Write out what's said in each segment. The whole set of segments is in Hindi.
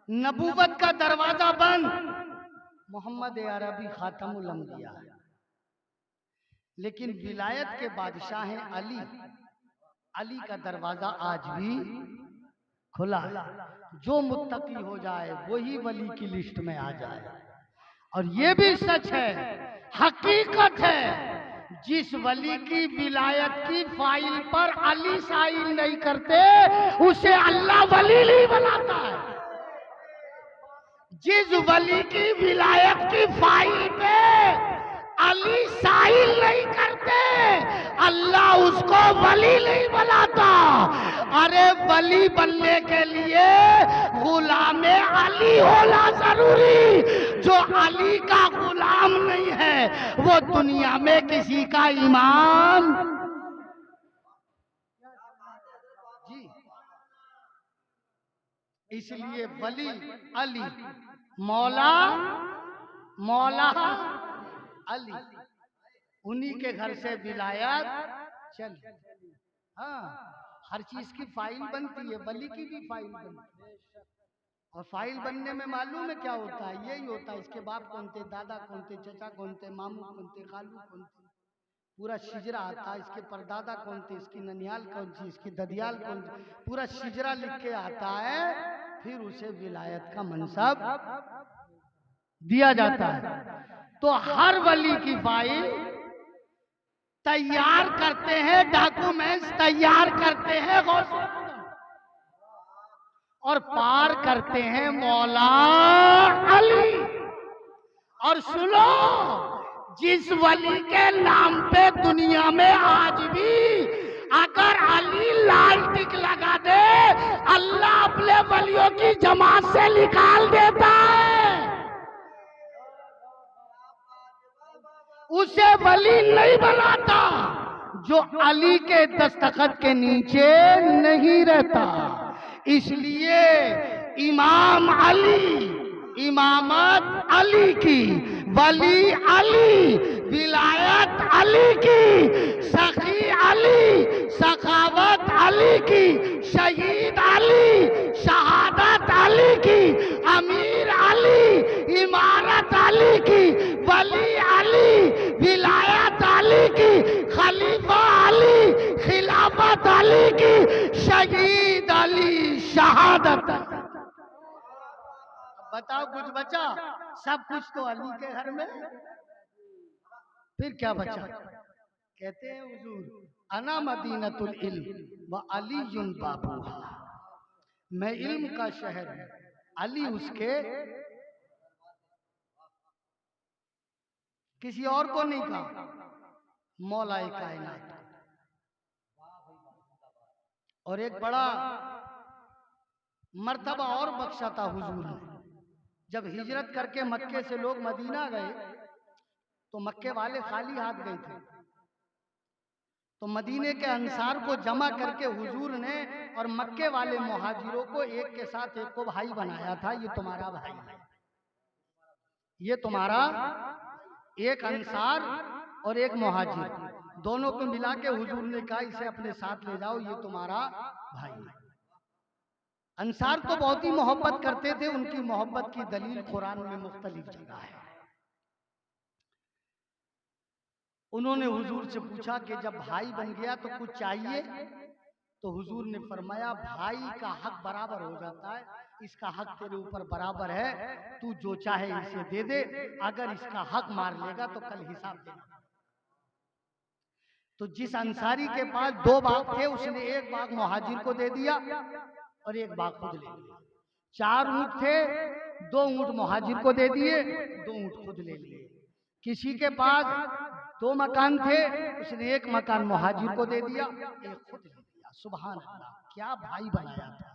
नबूवत का दरवाजा बंद, मोहम्मद अरबी खातमुल अंबिया, लेकिन विलायत के बादशाह हैं अली, अली का दरवाजा आज भी खुला है। जो मुत्तकी हो जाए वही वली की लिस्ट में आ जाए। और ये भी सच है, हकीकत है, जिस वली की विलायत की फाइल पर अली साइन नहीं करते उसे अल्लाह वली नहीं बनाता है। जिस वली की विलायत की फाइल पे अली साइन नहीं करते अल्लाह उसको वली नहीं बनाता। अरे वली बनने के लिए गुलाम अली होना जरूरी। जो अली का गुलाम नहीं है वो दुनिया में किसी का इमाम जी। इसलिए वली अली, मौला मौला अली, उन्हीं के घर से विलायत चल। हाँ, हर चीज की फाइल बनती है, वली की भी फाइल बनती है। और फाइल बनने में मालूम है क्या होता है? यही होता है, इसके बाप कौन थे, दादा कौन थे, चचा कौन थे, मामू कौन थे, खालू कौन थे, पूरा शिजरा आता है। इसके परदादा कौन थे, इसकी ननियाल कौन थी, इसकी ददियाल कौन थी, पूरा शिजरा लिख के आता है। फिर उसे विलायत का मनसब दिया जाता है। तो हर वली की फाइल तैयार करते हैं, डॉक्यूमेंट्स तैयार करते हैं गौसे और पार करते हैं मौला अली। और सुनो, जिस वली के नाम पे दुनिया में आज भी अगर अली लाल टिक लगा दे अल्लाह अपने वलियों की जमात से निकाल देता है। उसे वली नहीं बनाता जो अली के दस्तखत के नीचे नहीं रहता। इसलिए इमाम अली, इमामत अली की, वली अली, विलायत अली की, सखी अली, सखावत अली की, शहीद अली, शहादत अली की, अमीर अली, इमारत अली की, वली अली, विलायत अली की, खलीफा अली, खिलाफत अली की, शहीद अली, शहादत। बताओ कुछ बचा? सब कुछ तो अली के घर में, फिर क्या बचा? कहते हैं हुजूर, अना मदीनतुल इल्म व अलीयुन बाबूहा, मैं इल्म का शहर हूं, अली उसके, किसी और को नहीं कहा, मौलाए कायनात। और एक बड़ा मर्तबा और बख्शा था हुजूर ने। जब हिजरत करके मक्के से लोग मदीना गए तो मक्के वाले खाली हाथ गए थे। तो मदीने के अंसार को जमा करके हुजूर ने और मक्के वाले मुहाजिरों को एक के साथ एक को भाई बनाया था। ये तुम्हारा भाई है, ये तुम्हारा, एक अंसार और एक मुहाजिर, दोनों को मिला के हुजूर ने कहा इसे अपने साथ ले जाओ, ये तुम्हारा भाई है। अंसार तो बहुत ही मोहब्बत करते थे, उनकी मोहब्बत की दलील कुरान में मुख्तलिफ जगह है। उन्होंने हुजूर से पूछा कि जब भाई बन गया तो कुछ चाहिए? तो हुजूर ने फरमाया भाई का हक बराबर हो जाता है, इसका हक तेरे ऊपर बराबर है, तू जो चाहे इसे दे दे, अगर इसका हक मार लेगा तो कल हिसाब देना। तो जिस अंसारी के पास 2 बाग थे उसने एक बाग मुहाजिर को दे दिया और एक बाग खुद ले लिया। 4 ऊंट थे, 2 ऊंट मुहाजिर को दे दिए, 2 ऊंट खुद ले लिए। किसी के पास 2 मकान थे, उसने एक मकान मुहाजिर को दे दिया, एक खुद ले लिया। सुभान अल्लाह, क्या भाई बनाया था।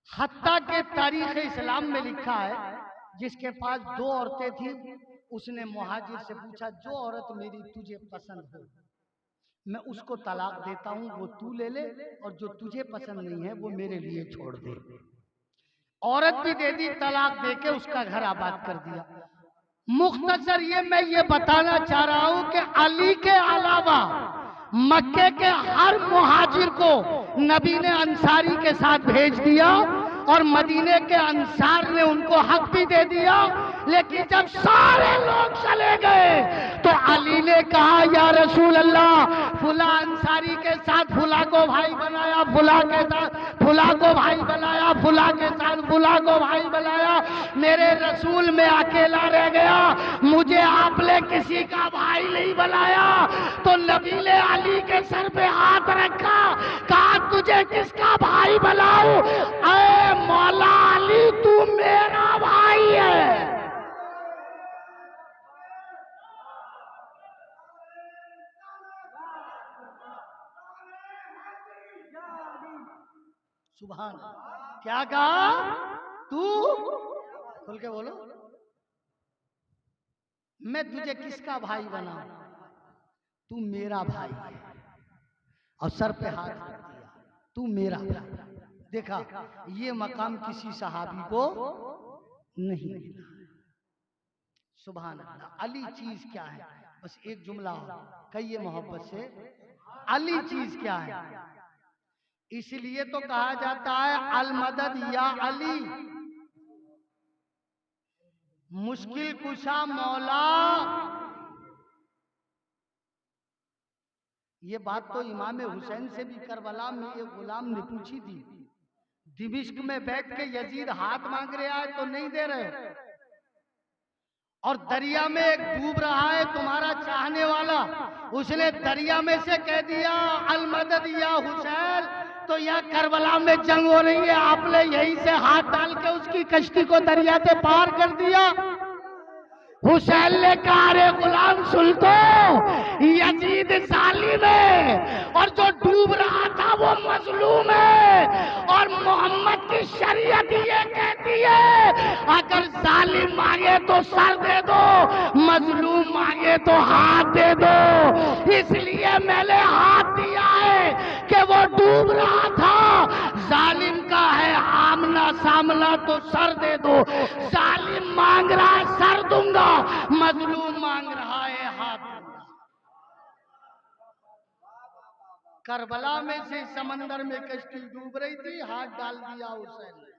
हत्ता के तारीख इस्लाम में लिखा है जिसके पास 2 औरतें थी, उसने मुहाजिर से पूछा जो औरत मेरी तुझे पसंद हो मैं उसको तलाक देता हूँ, वो तू ले ले, और जो तुझे पसंद नहीं है वो मेरे लिए छोड़ दे। औरत भी दे दी, तलाक देके उसका घर आबाद कर दिया। मुख्तसर ये मैं ये बताना चाह रहा हूँ कि अली के अलावा मक्के के हर मुहाजिर को नबी ने अंसारी के साथ भेज दिया और मदीने के अंसार ने उनको हक भी दे दिया। लेकिन जब सारे लोग चले गए तो अली ने कहा, या रसूल अल्लाह, फुला अंसारी के साथ फुला को भाई बनाया, फुला के साथ फुला को भाई बनाया, फुला के साथ फुला को भाई बनाया, मेरे रसूल में अकेला रह गया, मुझे आपने किसी का भाई नहीं बनाया। तो नबी ने अली के सर पे हाथ रखा, कहा तुझे किसका भाई बनाऊं? ऐ मौला अली, तू मेरा भाई है। सुभान। क्या कहा? तू, खुल के बोलो, मैं तुझे किसका भाई बनाऊं? तू मेरा भाई है। और सर पे हाथ रख दिया, तू मेरा भाई। देखा, ये मकाम किसी सहाबी को नहीं मिला। सुभान अल्लाह। अली चीज क्या है? बस एक जुमला कहिए मोहब्बत से, अली चीज क्या है? इसलिए तो कहा जाता है अल मदद या अली, मुश्किल कुशा मौला। ये बात तो इमाम हुसैन से भी करबला में एक गुलाम ने पूछी थी। दिमिश्क में बैठ के यजीद हाथ मांग रहा है तो नहीं दे रहे, और दरिया में एक डूब रहा है तुम्हारा चाहने वाला, उसने दरिया में से कह दिया अल मदद या हुसैन। तो यहाँ करबला में जंग हो रही है, आपने यहीं से हाथ डाल के उसकी कश्ती को दरिया से पार कर दिया। हुसैन ने कहा, अरे गुलाम सुन तो, यजीद जालिम है और जो डूब रहा था वो मजलूम है, और मोहम्मद की शरीयत ये कहती है अगर जालिम मांगे तो सर दे दो, मजलूम मांगे तो हाथ दे दो। इसलिए मैंने हाथ दिया है कि वो डूब रहा था, जालिम का है आमना सामना तो सर दे दो। जालिम मांग रहा है सर दूंगा, मजलूम मांग रहा है हाथ दूंगा। करबला में से समंदर में कश्ती डूब रही थी, हाथ डाल दिया हुसैन ने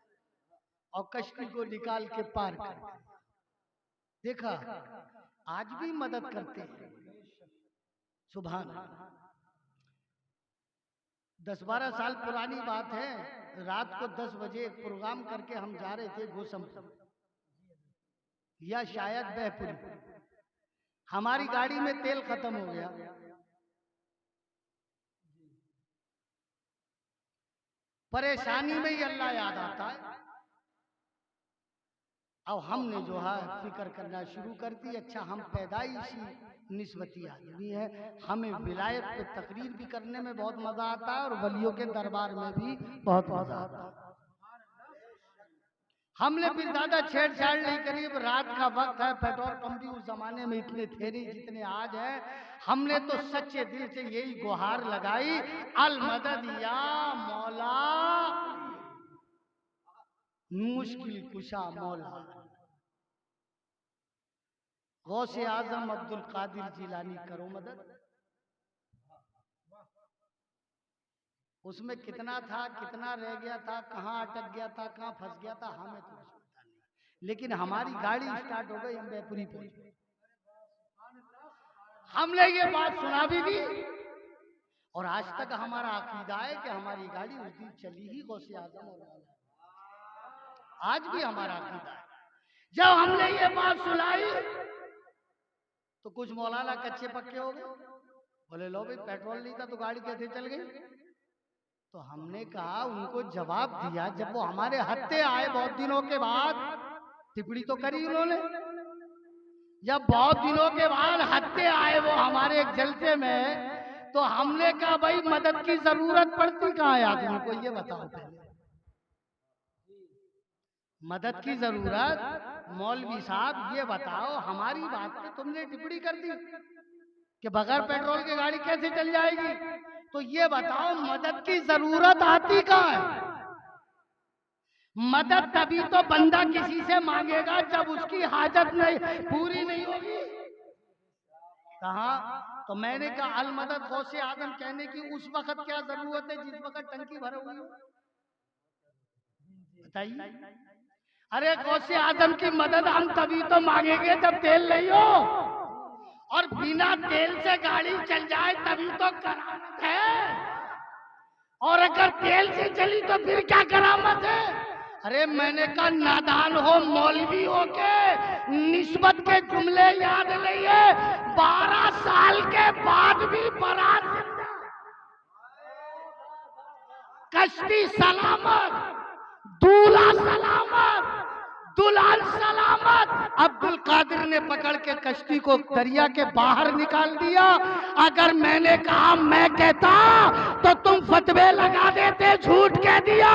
और कश्ती को निकाल के पार कर दिया। देखा, आज भी मदद करते हैं। सुभान। 10-12 साल पुरानी बात है, रात को 10 बजे एक प्रोग्राम करके हम जा रहे थे गोसमपुर या शायद बहपुरी। हमारी गाड़ी में तेल खत्म हो गया। परेशानी में ही अल्लाह याद आता है। अब हमने जो है फिक्र करना शुरू कर दी। अच्छा, हम पैदाइशी निस्बती आदमी है, हमें विलायत पे तकरीर भी करने में बहुत मजा आता है और वलियों के दरबार में भी बहुत मजा आता है। हमने फिर ज्यादा छेड़छाड़ नहीं करी। रात का वक्त है, पेट्रोल पंप भी उस जमाने में इतने थे नहीं जितने आज है। हमने तो सच्चे दिल से यही गुहार लगाई, अल मदद या मौला, मुश्किल कुशा मौला। गौसे आजम अब्दुल कादिर जिलानी करो मदद। उसमें कितना था, कितना रह गया था, कहाँ अटक गया था, कहाँ फंस गया था, हमें तो कुछ पता नहीं। लेकिन हमारी गाड़ी स्टार्ट हो गई, हम बेपुरी पहुंच गए। हमने ये बात सुना भी दी और आज तक हमारा अकीदा है कि हमारी गाड़ी उस दिन चली ही गौसे आजम और मौला। आज भी हमारा अकीदा है। जब हमने ये बात सुनाई तो कुछ मौलाना कच्चे पक्के हो गए, बोले लो भाई पेट्रोल नहीं था तो गाड़ी कैसे चल गई? तो हमने कहा, उनको जवाब दिया, जब वो हमारे हत्थे आए बहुत दिनों के बाद, टिप्पणी तो करी उन्होंने, जब बहुत दिनों के बाद हत्थे आए वो हमारे एक जलसे में, तो हमने कहा भाई मदद की जरूरत पड़ती कहाँ है आदमी को, ये बताओ पहले। मदद की जरूरत, मौलवी साहब ये बताओ, हमारी बात पे तुमने टिप्पणी कर दी कि बगैर पेट्रोल की गाड़ी कैसे चल जाएगी। तो ये बताओ मदद की जरूरत आती कहाँ है? मदद तभी तो बंदा किसी से मांगेगा जब उसकी हाजत नहीं पूरी नहीं होगी। कहा? तो मैंने कहा अल मदद गौसे आजम कहने की उस वक्त क्या जरूरत है जिस वक्त टंकी भरे हुई हो। बताइए। अरे गौसे आजम की मदद हम तभी तो मांगेंगे जब तेल नहीं हो, और बिना तेल से गाड़ी चल जाए तभी तो करामत है, और अगर तेल से चली तो फिर क्या करामत है। अरे मैंने कहा नादान हो मौलवी हो के निस्बत के जुमले याद नहीं है, 12 साल के बाद भी बारात जिंदा, कश्ती सलामत, दूल्हा सलामत, दुल्हन सलामत। अब्दुल कादिर ने पकड़ के कश्ती को दरिया के बाहर निकाल दिया। अगर मैंने कहा मैं कहता तो तुम फतवे लगा देते, झूठ कह दिया,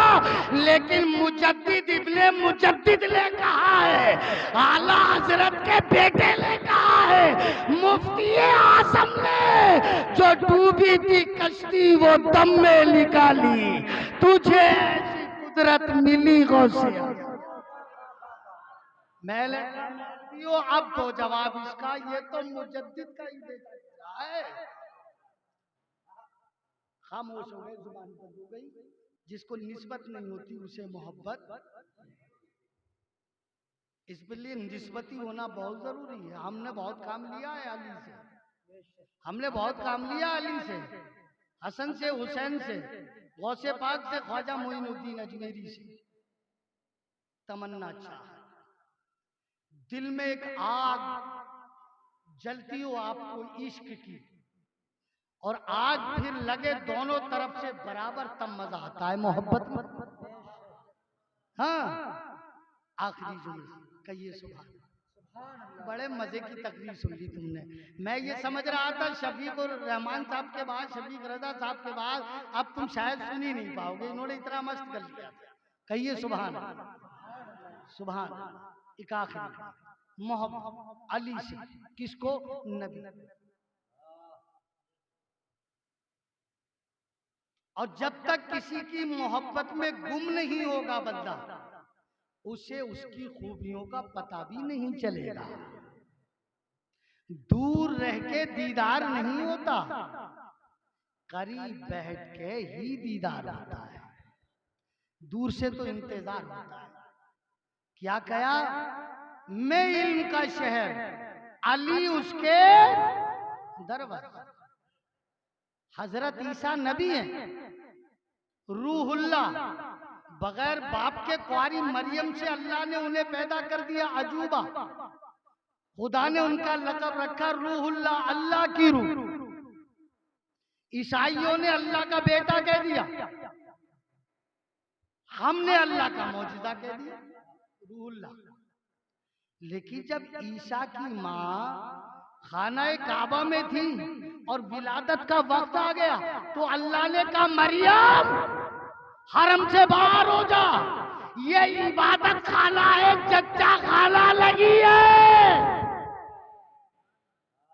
लेकिन मुजद्दिद इब्ने मुजद्दिद ने कहा है, आला हजरत के बेटे ने कहा है, मुफ्ती आजम ने, जो डूबी थी कश्ती वो दम में निकाली, तुझे ऐसी कुदरत मिली गौसिया। मैले अब तो जवाब इसका, ये तो मुजद्दिद का ही बेटा है। खामोश हो गए, जुबान बंद हो गई। जिसको निस्बत नहीं होती उसे मोहब्बत, इसलिए निस्बती होना बहुत जरूरी है। हमने बहुत काम लिया है अली से, हमने बहुत काम लिया अली से, हसन से, हुसैन से, गौसे पाक से, ख्वाजा मोइनुद्दीन अजमेरी से। तमन्ना चाह दिल में एक आग जलती हो आपको इश्क की, और आग फिर लगे दोनों तरफ से बराबर, तब मजा आता है मोहब्बत में। हाँ, आखिरी जुमला कहिए सुभान। बड़े मजे की तकरीर सुन ली तुमने। मैं ये समझ रहा था शफीक और रहमान साहब के बाद, शफीक रजा साहब के बाद अब तुम शायद सुन ही नहीं पाओगे, इन्होंने इतना मस्त कर लिया। कहिए सुभान सुभान। एक आखिरी मोहब्बत अली से, किसको? नबी। और जब तक किसी की मोहब्बत में गुम नहीं होगा बंदा, उसे उसकी खूबियों का पता भी नहीं चलेगा। दूर रह के दीदार नहीं होता, करीब बैठ के ही दीदार होता है। दूर से तो इंतजार होता है। क्या कहा? मैं इल्म का शहर, अली उसके दरवाजा। हजरत ईसा नबी हैं, रूहुल्लाह, बगैर बाप के कुंवारी मरियम से अल्लाह ने उन्हें पैदा कर दिया, अजूबा। खुदा ने उनका लक़ब रखा रूहुल्लाह, अल्लाह की रूह। ईसाइयों ने अल्लाह का बेटा कह दिया, हमने अल्लाह का मौजूदा कह दिया, रूहुल्लाह। लेकिन जब ईसा की माँ खाना काबा में थी और विलादत का वक्त आ गया, तो अल्लाह ने कहा मरियम हरम से बाहर हो जा, ये इबादत खाना है, चच्चा खाना लगी है।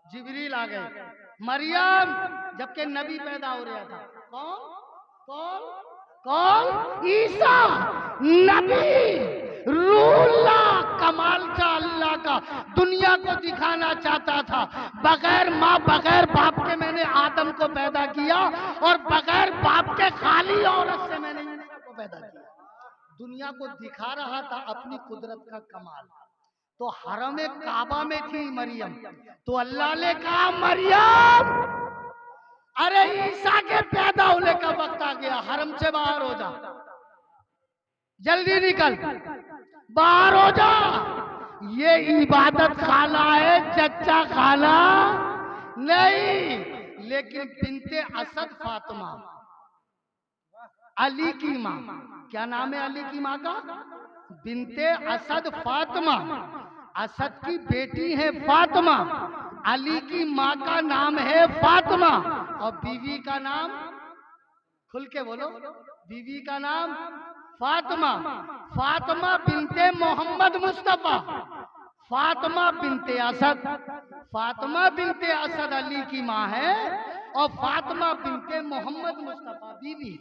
जिब्रील आ गए, मरियम, जबकि नबी पैदा हो रहा था। कौन कौन कौन? ईसा नबी, रूहुल्लाह, कमाल का अल्लाह का, दुनिया को दिखाना चाहता था। बगैर माँ बगैर बाप के मैंने आदम को पैदा किया, और बगैर बाप के खाली औरत से मैंने ईसा को पैदा किया। दुनिया को दिखा रहा था अपनी कुदरत का कमाल। तो हरम काबा में थी मरियम, तो अल्लाह ने कहा मरियम, अरे ईसा के पैदा होने का वक्त आ गया, हरम से बाहर हो जा, जल्दी निकल, बाहर हो जा, ये इबादत खाना है, चच्चा खाना नहीं। लेकिन बिनते असद फातिमा, अली की माँ, क्या नाम है अली की माँ का? बिनते असद फातिमा, असद की बेटी है फातिमा, अली की माँ का नाम है फातिमा, और बीवी का नाम, खुल के बोलो, बीवी का नाम फातिमा। फातिमा बिनते मोहम्मद मुस्तफा, फातिमा बिनते असद। फातिमा बिनते असद अली की माँ है, और फातिमा बिनते मोहम्मद मुस्तफा बीवी।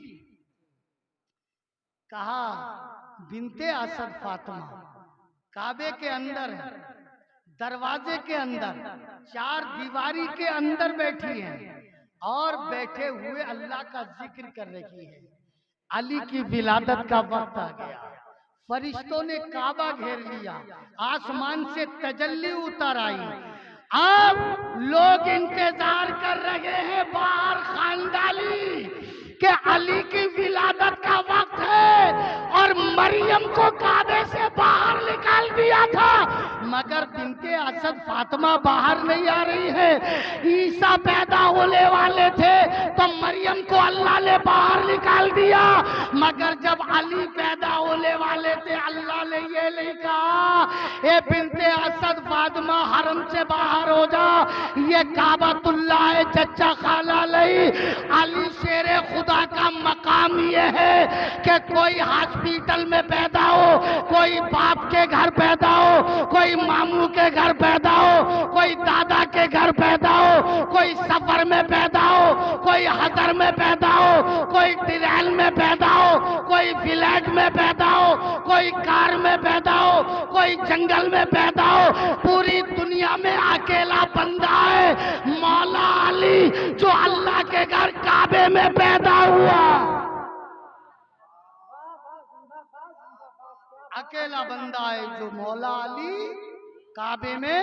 कहा बिनते असद फातिमा काबे के अंदर है, दरवाजे के अंदर, चार दीवारी के अंदर बैठी हैं, और बैठे हुए अल्लाह का जिक्र कर रही है। अली की विलादत का वक्त आ गया, फरिश्तों ने काबा घेर लिया, आसमान से तजल्ली उतर आई। अब लोग इंतजार कर रहे हैं बाहर खानदानी कि अली की विलादत का वक्त है और मरियम को काबे से बाहर निकाल दिया था, मगर बिनते असद फातिमा बाहर नहीं आ रही है। ईसा पैदा होने वाले थे तो मरियम को अल्लाह ने बाहर निकाल दिया, मगर जब अली पैदा होने वाले थे अल्लाह ने ये नहीं कहा ए बिनते असद फातिमा हरम से बाहर हो जा, ये काबतुल्लाह है चच्चा खाला नहीं। अली शेरे खुदा का मकाम ये है कि कोई हॉस्पिटल में पैदा हो, कोई बाप के घर पैदा हो, कोई मामू के घर पैदा हो, कोई दादा के घर पैदा हो, कोई सफर में पैदा हो, कोई हदर में पैदा हो, कोई ट्रेन में पैदा हो, कोई फ्लैट में पैदा हो, कोई कार में पैदा हो, कोई जंगल में पैदा हो, पूरी दुनिया में अकेला बंदा है मौला अली जो अल्लाह के घर काबे में पैदा हुआ। अकेला बंदा है जो मौला अली काबे में,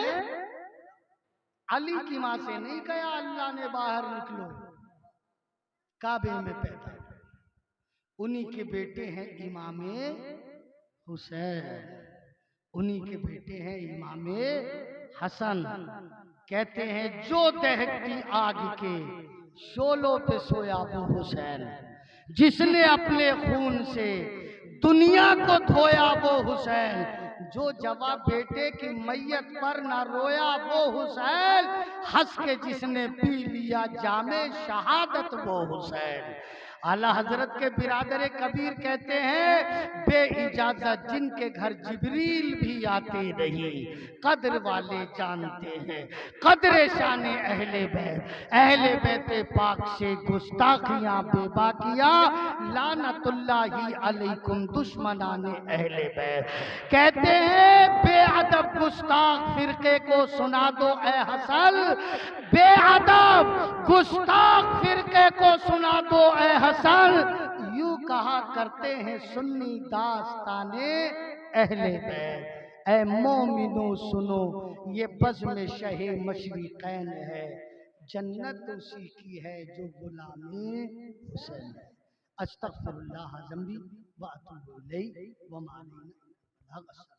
अली की मां से नहीं कहा अल्लाह ने बाहर निकलो, काबे में पैदा। उन्हीं के बेटे हैं इमामे हुसैन, उन्हीं के बेटे हैं इमामे हसन। कहते हैं जो दहकती आग के शोलों पे सोया वो हुसैन, जिसने अपने खून से दुनिया को धोया वो हुसैन, जो जवाब बेटे की मैयत पर न रोया वो हुसैन, हंस के जिसने पी लिया जामे शहादत वो हुसैन। आला हजरत के बिरादर कबीर कहते हैं बे इजाजत जिनके घर जिब्रील भी आते नहीं, कद्र वाले जानते हैं कद्र शाने अहले बैत, अहले बैते पाक से गुस्ताखियां बेबाकिया, लानतुल्लाही अलैकुम दुश्मनाने अहले बैत। कहते हैं बेअदब गुस्ताख फिरके को सुना दो ए हसन, बेअदब गुस्ताख फिरके को सुना दो ए हसन, यूं कहा करते हैं सुन्नी दास्ताने अहले बैत। ऐ मोमिनो सुनो ये बज़्म शहे मशरिक़ैन है, जन्नत उसी की है जो गुलामी हुसैन है। अस्तग़फिरुल्लाह ज़म्बी व अतूबु इलैहि व मा अलैना।